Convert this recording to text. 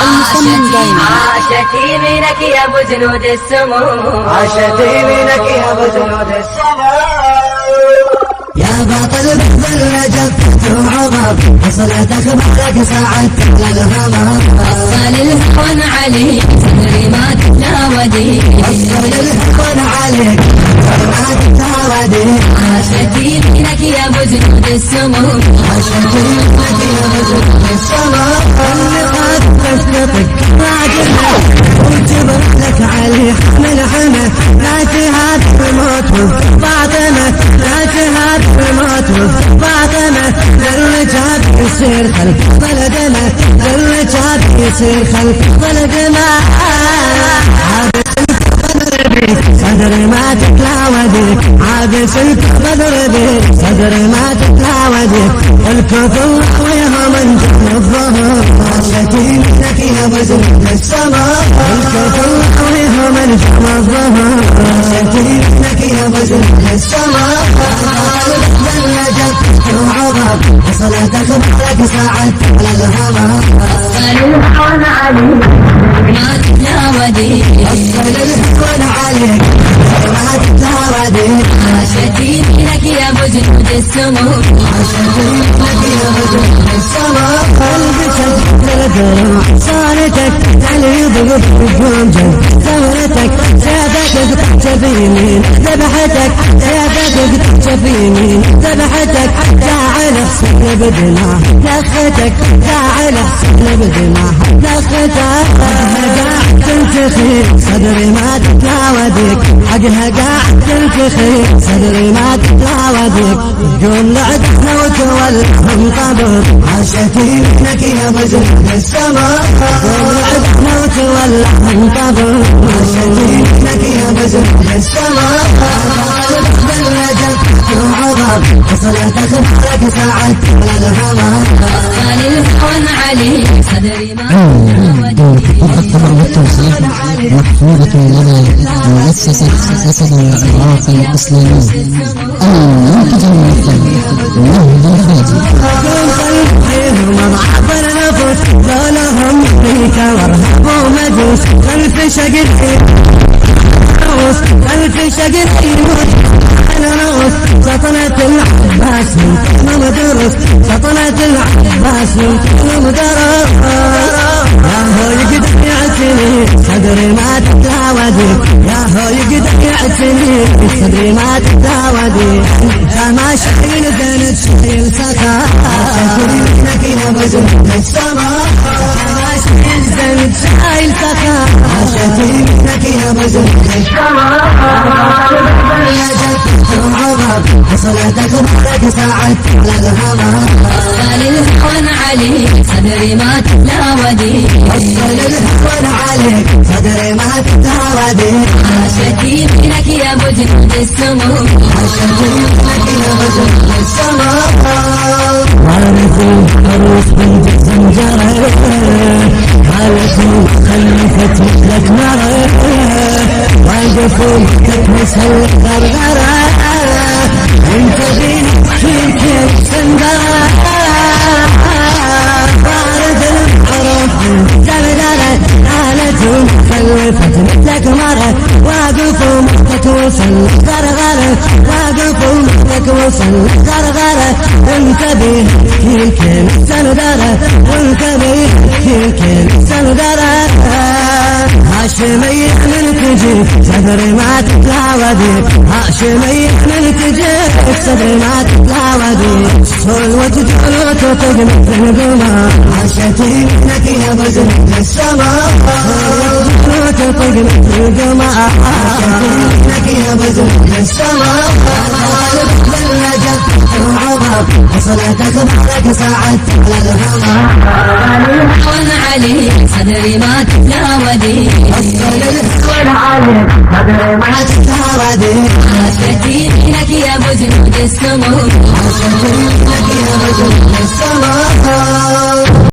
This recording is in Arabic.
المصمم دايما. عاشتي منك يا ابو جنود السمو، عاشتي منك يا ابو جنود السمو. يا بطل بحر الرجب وعظم وصلتك بعدك ساعدت على الهمم. وصل الهون عليك صدري ما تتلاودي، وصل الهون عليك صدري ما تتلاودي. عاشتي منك يا ابو جنود السمو، عاشتي منك يا ابو جنود السمو. اللقاء تشتطك ما تحب وجبت لك علي حمل حمى. لا تهاب الموت فاطمة، لا تهاب الموت فاطمة. للرجال يصير خلف بلدنا، للرجال يصير خلف بلدنا. صدري ما تتلاودي عابس البدر بيك، صدري ما تتلاودي الكفر ويهم انجم الظهر. عاشتي منك يا ابو جنود السما، الكفر ويهم انجم الظهر. عاشتي منك يا ابو جنود السما. وعظم وصلتك بعدك ساعدت على الهمم. وصل الهون عليك ما تتلاودي، وصل الهون عليك ما تتلاودي. عاشتي منك يا ابو جنود السمو، عاشتي منك يا ابو جنود السما. قلبك للدروع صارتك علي ضغط الجمجم. ثورتك سيادتك تحت يمين ذبحتك، سيادتك تحت يمين ذبحتك. جاعل حسن بدماء لختك، جاعل حسن بدماء لختك. قاعد تنتخي صدري ما تتلاوديك، حقها قاعد تنتخي صدري ما تتلاوديك. قوم لعدنا وتولهم قبر. عاشتي منك يا ابو جنود السما، قوم لعدنا وتولهم قبر. عاشتي منك يا ابو جنود السما. وعظم وصلتك بعدك ساعدت على الهمم. وصل الهون عليك صدري ما تتلاودي. الطبع والتوصيل محفوظة لدى مؤسسة أسد العراق الإسلامي المنتج الممثل نهض الفاجي. عبر نفس ظلهم فيك وارهب ومجوس خلف شقر خلف شقر يموت على رؤوس. سطنة العباس مدرس، سطنة العباس مدرس. يا هو يقدر يعتني صدري ما تتلاودي، يا هو يقدر يعتني صدري ما تتلاودي. كما شايل زينب شايل سكا. عاشتي منك يا ابو جنود السما، كما شايل زينب شايل سكا. عاشتي منك يا ابو جنود السما. وعظم وصلتك بعدك ساعدت على الهمم. وصل الهون عليك صدري ما تتلاودي، وصل الهون عليك صدري ما تتلاودي. عاشتي منك يا ابو جنود السمو، عاشتي منك يا ابو جنود السما. وارثوا عروس بنت زنجره، خالتهم خلفت مثلك مره. وقفوا تكنس الغرغره، انت فيك سندره. بارد الحروف زلزله خالتهم خلفت مثلك مره. واقفوا مثلك وصل غرغره، واقفوا مثلك وصل غرغره. انت فيك سندره، وانت فيك سندره. هاشمي من تجي صدري ما تتلاودي، هاشمي من تجي صدري ما تتلاودي. صلوة جلوة تقمت القمر. عاشتي منك يا ابو جنود السما، صلوة جلوة تقمت القمر. عاشتي منك يا ابو جنود السما. وعظم وصلتك بعدك ساعدت على الهمم. الهون عليك صدري ما تتلاودي، وصل الهون عليك صدري ما تتلاودي. عاشتي منك يا ابو جنود السمو، عاشتي منك يا ابو جنود السما.